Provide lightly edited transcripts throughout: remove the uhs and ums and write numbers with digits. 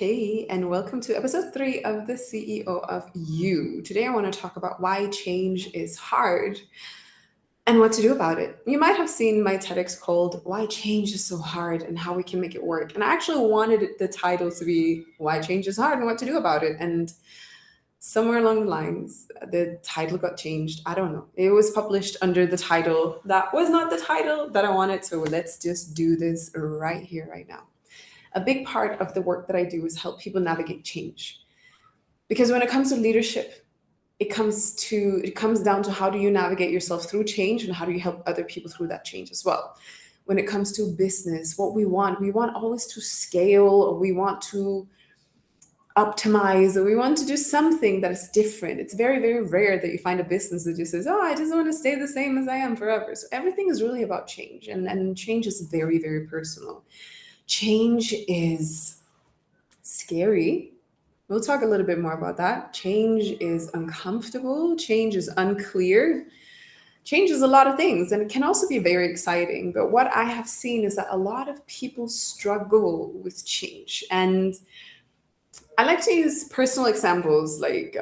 Hey, and welcome to episode 3 of the CEO of You. Today, I want to talk about why change is hard and what to do about it. You might have seen my TEDx called Why Change is So Hard and How We Can Make It Work. And I actually wanted the title to be Why Change is Hard and What to Do About It. And somewhere along the lines, the title got changed. I don't know. It was published under the title that was not the title that I wanted. So let's just do this right here, right now. A big part of the work that I do is help people navigate change. Because when it comes to leadership, it comes down to how do you navigate yourself through change and how do you help other people through that change as well. When it comes to business, what we want always to scale, or we want to optimize, or we want to do something that is different. It's very, very rare that you find a business that just says, oh, I just want to stay the same as I am forever. So everything is really about change, and change is very, very personal. Change is scary. We'll talk a little bit more about that. Change is uncomfortable. Change is unclear. Change is a lot of things, and it can also be very exciting. But what I have seen is that a lot of people struggle with change. And I like to use personal examples like,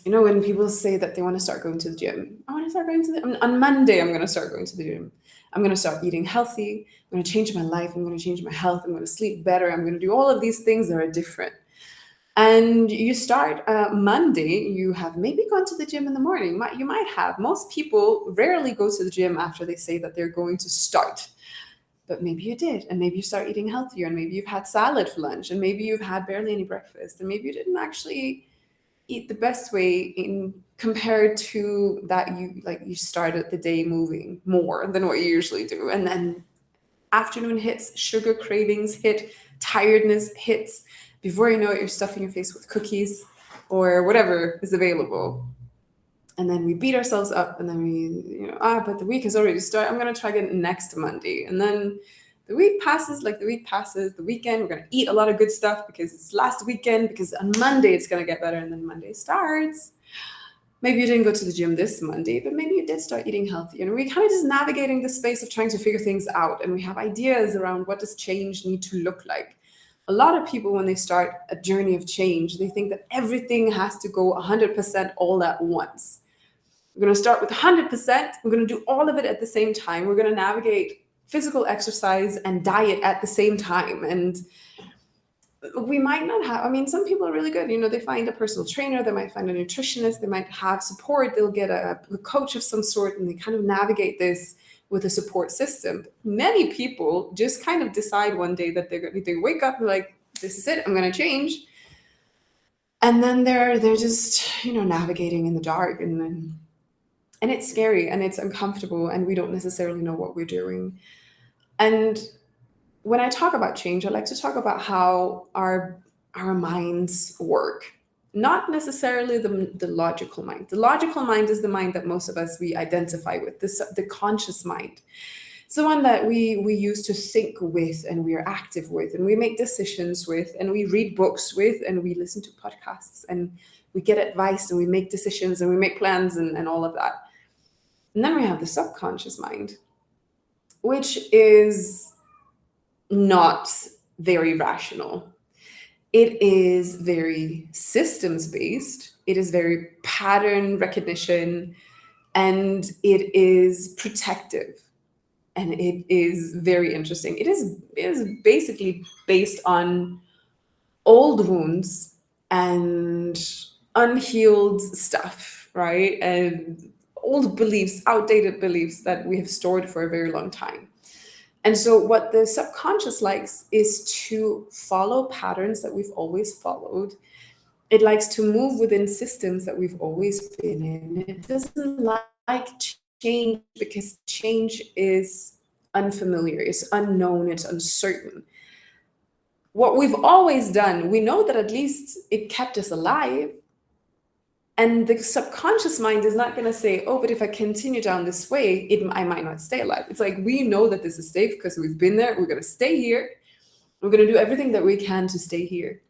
when people say that they want to start going to the gym. I want to start going to on Monday, I'm going to start going to the gym. I'm going to start eating healthy. I'm going to change my life. I'm going to change my health. I'm going to sleep better. I'm going to do all of these things that are different. And you start Monday, you have maybe gone to the gym in the morning. You might have. Most people rarely go to the gym after they say that they're going to start. But maybe you did. And maybe you start eating healthier. And maybe you've had salad for lunch. And maybe you've had barely any breakfast. And maybe you didn't actually eat the best way in compared to that you started the day moving more than what you usually do. And then afternoon hits, sugar cravings hit, tiredness hits. Before you know it, you're stuffing your face with cookies or whatever is available. And then we beat ourselves up, and then but the week has already started. I'm going to try again next Monday. And then the week passes, the weekend, we're going to eat a lot of good stuff because it's last weekend, because on Monday it's going to get better. And then Monday starts. Maybe you didn't go to the gym this Monday, but maybe you did start eating healthy. And we're kind of just navigating the space of trying to figure things out. And we have ideas around what does change need to look like. A lot of people, when they start a journey of change, they think that everything has to go 100% all at once. We're going to start with 100%. We're going to do all of it at the same time. We're going to navigate physical exercise and diet at the same time. And we might not have, some people are really good. They find a personal trainer, they might find a nutritionist, they might have support, they'll get a coach of some sort, and they kind of navigate this with a support system. Many people just kind of decide one day that they wake up and like, this is it, I'm going to change. And then they're just, navigating in the dark, and it's scary and it's uncomfortable, and we don't necessarily know what we're doing. And when I talk about change, I like to talk about how our minds work. Not necessarily the logical mind. The logical mind is the mind that most of us we identify with, the conscious mind. It's the one that we use to think with, and we are active with, and we make decisions with, and we read books with, and we listen to podcasts, and we get advice, and we make decisions, and we make plans, and all of that. And then we have the subconscious mind, which is not very rational. It is very systems based. It is very pattern recognition, and it is protective, and it is very interesting. It is basically based on old wounds and unhealed stuff, right? And old beliefs, outdated beliefs that we have stored for a very long time. And so what the subconscious likes is to follow patterns that we've always followed. It likes to move within systems that we've always been in. It doesn't like change because change is unfamiliar, it's unknown, it's uncertain. What we've always done, we know that at least it kept us alive. And the subconscious mind is not going to say, oh, but if I continue down this way, I might not stay alive. It's like, we know that this is safe because we've been there. We're going to stay here. We're going to do everything that we can to stay here.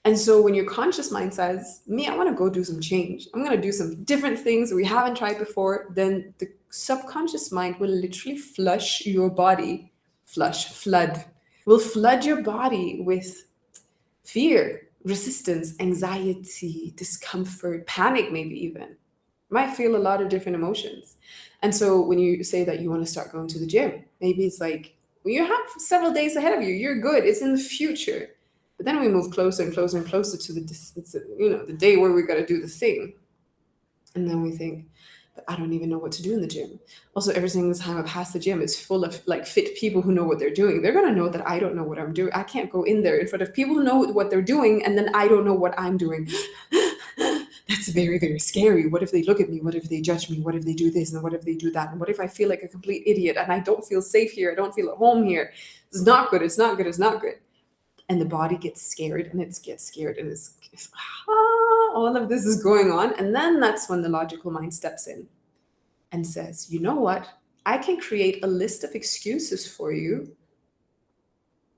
And so when your conscious mind says, I want to go do some change, I'm going to do some different things we haven't tried before, then the subconscious mind will literally flush your body, flood will flood your body with fear, resistance, anxiety, discomfort, panic, maybe even. Might feel a lot of different emotions. And so when you say that you want to start going to the gym, maybe it's like, well, you have several days ahead of you. You're good. It's in the future. But then we move closer and closer and closer to the distance, the day where we got to do the thing. And then we think, but I don't even know what to do in the gym. Also, every single time I pass the gym, it's full of like fit people who know what they're doing. They're gonna know that I don't know what I'm doing. I can't go in there in front of people who know what they're doing, and then I don't know what I'm doing. That's very, very scary. What if they look at me? What if they judge me? What if they do this? And what if they do that? And what if I feel like a complete idiot and I don't feel safe here? I don't feel at home here. It's not good. It's not good. It's not good. And the body gets scared and it gets scared and all of this is going on. And then that's when the logical mind steps in and says, you know what? I can create a list of excuses for you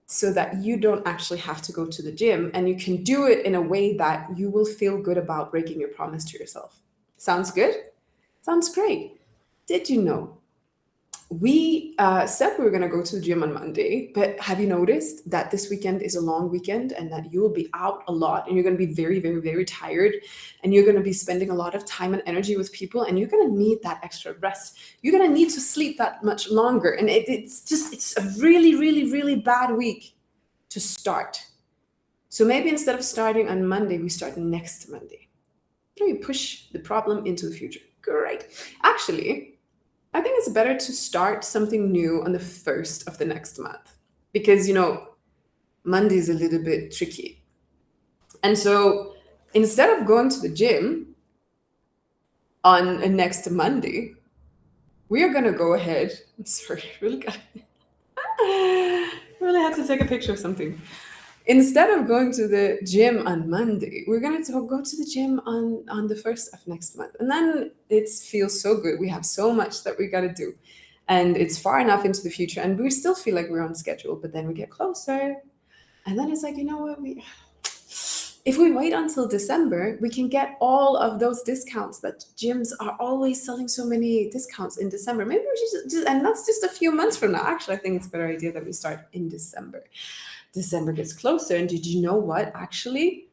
so that you don't actually have to go to the gym, and you can do it in a way that you will feel good about breaking your promise to yourself. Sounds good? Sounds great. Did you know we said we were going to go to the gym on Monday, but have you noticed that this weekend is a long weekend and that you will be out a lot and you're going to be very, very, very tired, and you're going to be spending a lot of time and energy with people, and you're going to need that extra rest. You're going to need to sleep that much longer. And it's a really, really, really bad week to start. So maybe instead of starting on Monday, we start next Monday. We push the problem into the future. Great. Actually, I think it's better to start something new on the first of the next month because, Monday is a little bit tricky. And so instead of going to the gym on next Monday, we are going to go ahead. I'm sorry, really had to take a picture of something. Instead of going to the gym on Monday, we're going to go to the gym on the first of next month. And then it feels so good. We have so much that we got to do. And it's far enough into the future. And we still feel like we're on schedule. But then we get closer. And then it's like, you know what? If we wait until December, we can get all of those discounts that gyms are always selling so many discounts in December. Maybe we should just, and that's just a few months from now. Actually, I think it's a better idea that we start in December. December gets closer, and did you know what? Actually,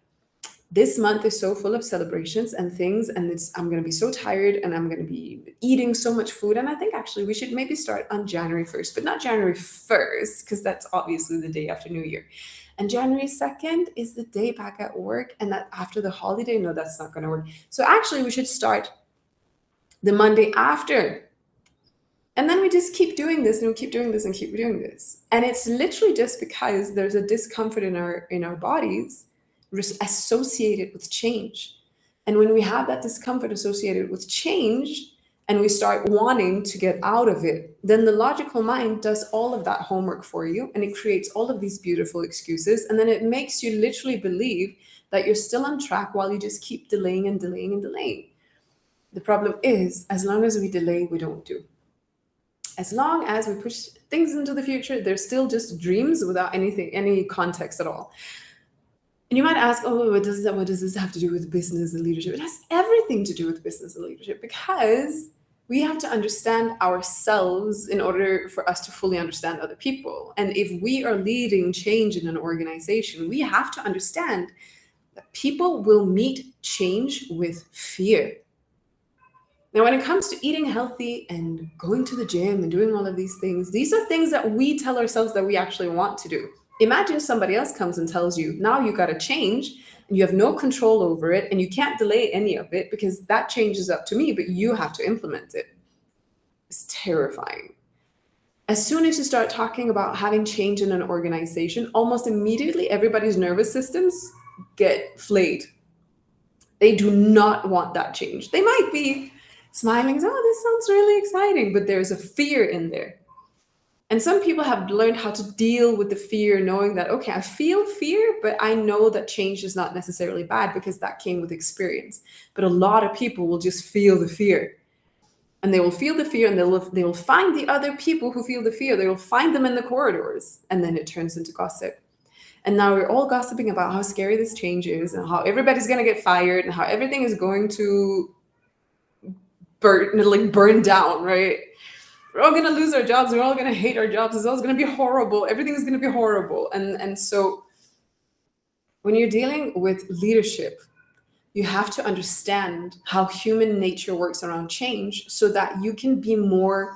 this month is so full of celebrations and things, and I'm going to be so tired, and I'm going to be eating so much food. And I think actually we should maybe start on January 1st, but not January 1st, because that's obviously the day after New Year. And January 2nd is the day back at work, and that after the holiday, no, that's not going to work. So actually, we should start the Monday after. And then we just keep doing this, and we keep doing this, and keep doing this. And it's literally just because there's a discomfort in our bodies associated with change. And when we have that discomfort associated with change, and we start wanting to get out of it, then the logical mind does all of that homework for you, and it creates all of these beautiful excuses. And then it makes you literally believe that you're still on track while you just keep delaying and delaying and delaying. The problem is, as long as we delay, we don't do. As long as we push things into the future, they're still just dreams without any context at all. And you might ask, oh, what does this have to do with business and leadership? It has everything to do with business and leadership, because we have to understand ourselves in order for us to fully understand other people. And if we are leading change in an organization, we have to understand that people will meet change with fear. Now, when it comes to eating healthy and going to the gym and doing all of these are things that we tell ourselves that we actually want to do. Imagine somebody else comes and tells you, now you got to change, and you have no control over it, and you can't delay any of it because that change is up to me, but you have to implement it. It's terrifying. As soon as you start talking about having change in an organization, almost immediately everybody's nervous systems get flayed. They do not want that change. They might be smiling, oh, this sounds really exciting, but there's a fear in there. And some people have learned how to deal with the fear, knowing that, okay, I feel fear, but I know that change is not necessarily bad because that came with experience. But a lot of people will just feel the fear. And they will feel the fear, and they will find the other people who feel the fear. They will find them in the corridors, and then it turns into gossip. And now we're all gossiping about how scary this change is, and how everybody's going to get fired, and how everything is going to burn down, right? We're all going to lose our jobs. We're all going to hate our jobs. It's all going to be horrible. Everything is going to be horrible. And so when you're dealing with leadership, you have to understand how human nature works around change so that you can be more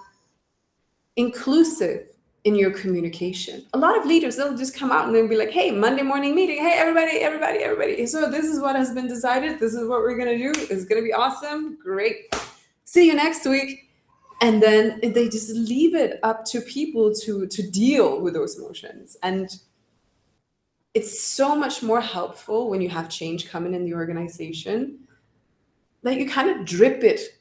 inclusive in your communication. A lot of leaders, they'll just come out and they'll be like, hey, Monday morning meeting. Hey, everybody. So this is what has been decided. This is what we're going to do. It's going to be awesome. Great. See you next week. And then they just leave it up to people to deal with those emotions. And it's so much more helpful when you have change coming in the organization that you kind of drip it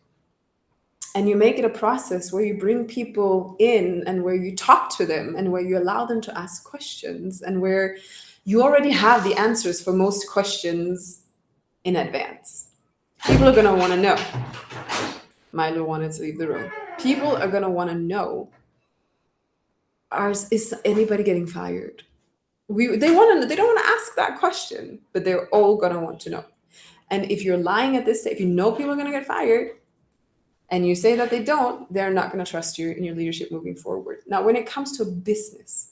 and you make it a process where you bring people in and where you talk to them and where you allow them to ask questions and where you already have the answers for most questions in advance. People are going to want to know. Milo wanted to leave the room. People are going to want to know, is anybody getting fired? They don't want to ask that question, but they're all going to want to know. And if you're lying at this stage, if you know people are going to get fired and you say that they don't, they're not going to trust you in your leadership moving forward. Now, when it comes to business,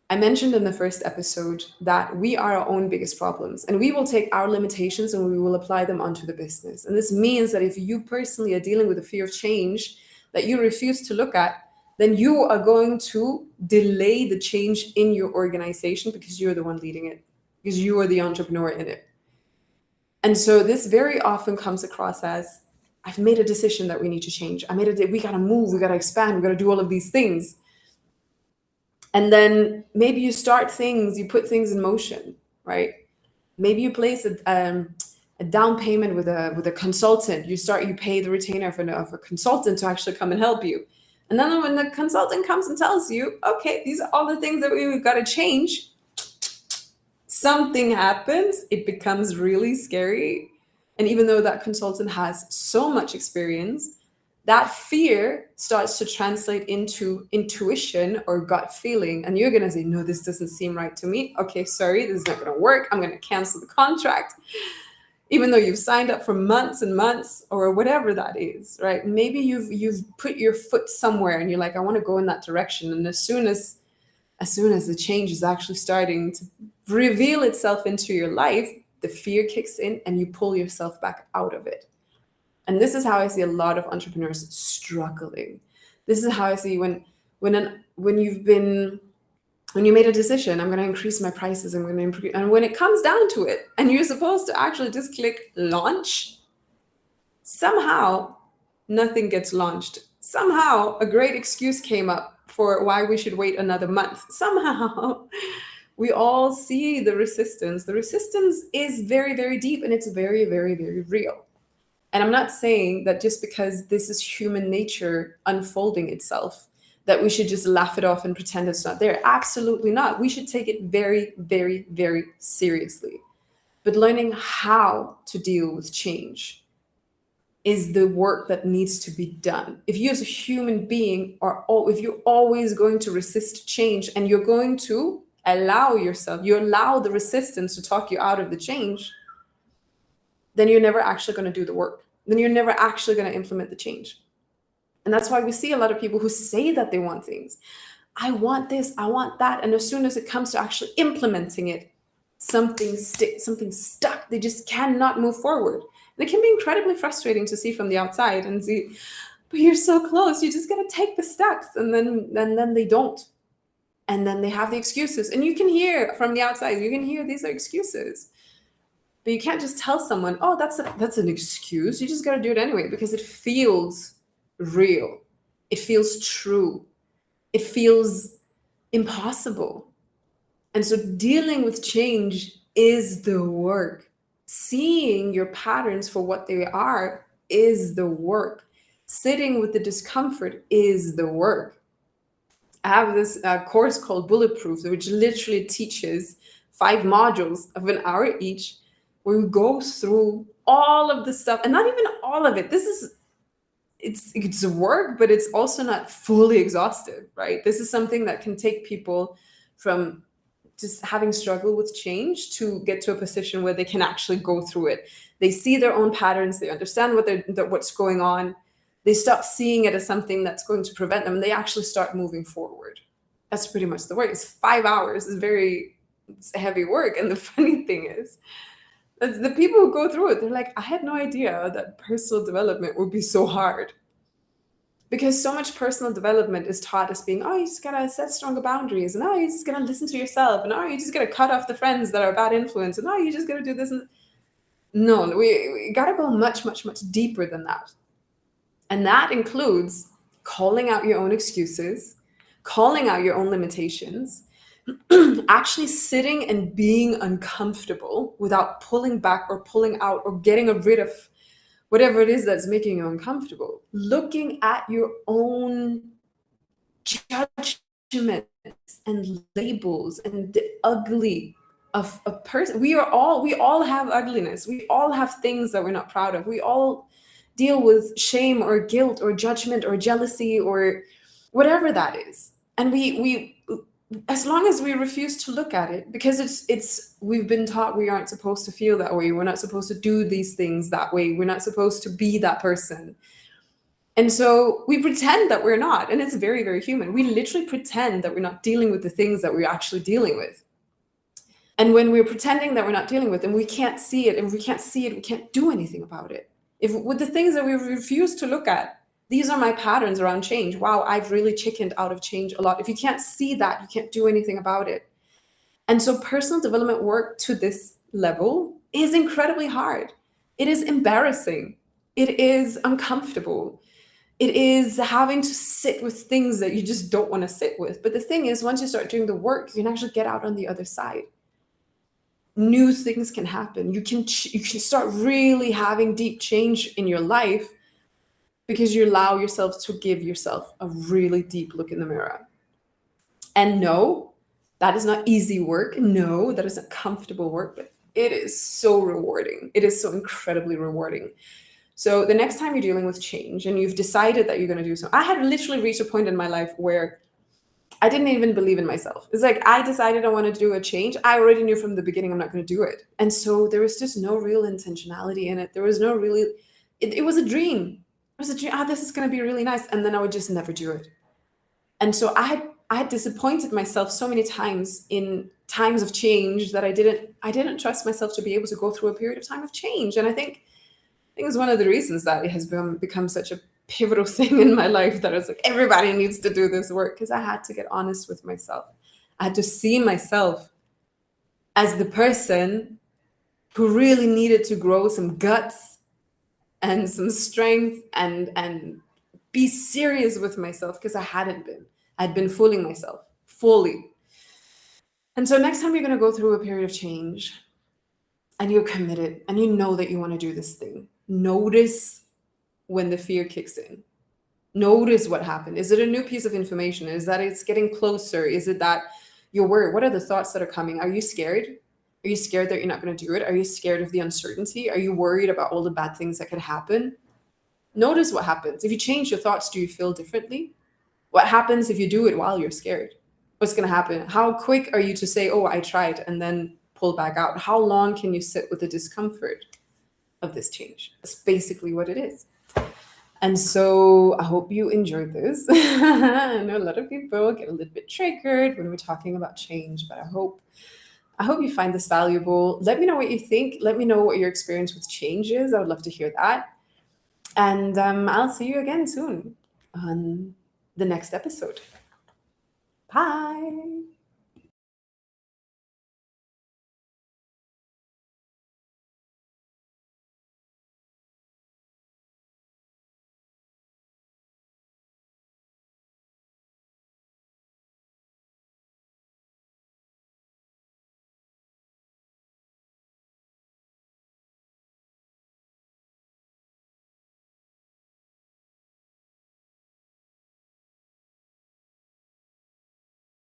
I mentioned in the first episode that we are our own biggest problems, and we will take our limitations and we will apply them onto the business. And this means that if you personally are dealing with a fear of change that you refuse to look at, then you are going to delay the change in your organization because you're the one leading it, because you are the entrepreneur in it. And so this very often comes across as, I've made a decision that we need to change. We got to move, we got to expand, we got to do all of these things. And then maybe you start things, you put things in motion, right? Maybe you place a down payment with a consultant. You pay the retainer of a consultant to actually come and help you. And then when the consultant comes and tells you, okay, these are all the things that we've got to change, something happens, it becomes really scary. And even though that consultant has so much experience, that fear starts to translate into intuition or gut feeling. And you're going to say, no, this doesn't seem right to me. Okay, sorry, this is not going to work. I'm going to cancel the contract. Even though you've signed up for months and months or whatever that is, right? Maybe you've put your foot somewhere and you're like, I want to go in that direction. And as soon as the change is actually starting to reveal itself into your life, the fear kicks in and you pull yourself back out of it. And this is how I see a lot of entrepreneurs struggling. This is how I see when you made a decision, I'm going to increase my prices, I'm going to improve. And when it comes down to it, and you're supposed to actually just click launch, somehow nothing gets launched. Somehow a great excuse came up for why we should wait another month. Somehow we all see the resistance. The resistance is very, very deep and it's very, very, very real. And I'm not saying that just because this is human nature unfolding itself, that we should just laugh it off and pretend it's not there. Absolutely not. We should take it very, very, very seriously. But learning how to deal with change is the work that needs to be done. If you as a human being if you're always going to resist change and you're going to allow the resistance to talk you out of the change, then you're never actually going to do the work. Then you're never actually going to implement the change. And that's why we see a lot of people who say that they want things. I want this, I want that. And as soon as it comes to actually implementing it, something stuck. They just cannot move forward. And it can be incredibly frustrating to see from the outside and see, but you're so close. You just got to take the steps. And then they don't. And then they have the excuses. And you can hear from the outside, these are excuses. But you can't just tell someone, oh, that's an excuse. You just got to do it anyway because it feels real. It feels true. It feels impossible. And so dealing with change is the work. Seeing your patterns for what they are is the work. Sitting with the discomfort is the work. I have this course called Bulletproof, which literally teaches 5 modules of an hour each, where we go through all of the stuff, and not even all of it. It's work, but it's also not fully exhaustive, right? This is something that can take people from just having struggled with change to get to a position where they can actually go through it. They see their own patterns, they understand what's going on, They stop seeing it as something that's going to prevent them, and they actually start moving forward. That's pretty much the work. It's 5 hours. It's heavy work. And the funny thing is, the people who go through it, they're like, I had no idea that personal development would be so hard. Because so much personal development is taught as being, oh, you just gotta set stronger boundaries, and oh, you just gotta listen to yourself, and oh, you just gotta cut off the friends that are a bad influence, and oh, you just gotta do this. And no, we gotta go much, much, much deeper than that. And that includes calling out your own excuses, calling out your own limitations, actually sitting and being uncomfortable without pulling back or pulling out or getting rid of whatever it is that's making you uncomfortable. Looking at your own judgments and labels and the ugly of a person. We all have ugliness. We all have things that we're not proud of. We all deal with shame or guilt or judgment or jealousy or whatever that is. And we as long as we refuse to look at it, because we've been taught we aren't supposed to feel that way. We're not supposed to do these things that way. We're not supposed to be that person. And so we pretend that we're not. And it's very, very human. We literally pretend that we're not dealing with the things that we're actually dealing with. And when we're pretending that we're not dealing with them, we can't see it. And if we can't see it, we can't do anything about it. If with the things that we refuse to look at, these are my patterns around change. Wow, I've really chickened out of change a lot. If you can't see that, you can't do anything about it. And so personal development work to this level is incredibly hard. It is embarrassing. It is uncomfortable. It is having to sit with things that you just don't want to sit with. But the thing is, once you start doing the work, you can actually get out on the other side. New things can happen. You can start really having deep change in your life because you allow yourself to give yourself a really deep look in the mirror. And no, that is not easy work. No, that isn't comfortable work, but it is so rewarding. It is so incredibly rewarding. So the next time you're dealing with change and you've decided that you're going to do so, I had literally reached a point in my life where I didn't even believe in myself. It's like I decided I want to do a change. I already knew from the beginning I'm not going to do it. And so there was just no real intentionality in it. There was no really, it was a dream. It was a dream. This is going to be really nice. And then I would just never do it. And so I had disappointed myself so many times in times of change that I didn't trust myself to be able to go through a period of time of change. And I think it's one of the reasons that it has become such a pivotal thing in my life, that it's like everybody needs to do this work, because I had to get honest with myself. I had to see myself as the person who really needed to grow some guts and some strength and be serious with myself, because I hadn't been. I'd been fooling myself fully. And so next time you're going to go through a period of change and you're committed and you know that you want to do this thing, notice when the fear kicks in. Notice what happened. Is it a new piece of information? Is that it's getting closer? Is it that you're worried? What are the thoughts that are coming? Are you scared? Are you scared that you're not going to do it? Are you scared of the uncertainty? Are you worried about all the bad things that could happen? Notice what happens. If you change your thoughts, do you feel differently? What happens if you do it while you're scared? What's going to happen? How quick are you to say, oh, I tried, and then pull back out? How long can you sit with the discomfort of this change? That's basically what it is. And so I hope you enjoyed this. I know a lot of people get a little bit triggered when we're talking about change, but I hope you find this valuable. Let me know what you think. Let me know what your experience with change is. I would love to hear that. And I'll see you again soon on the next episode. Bye.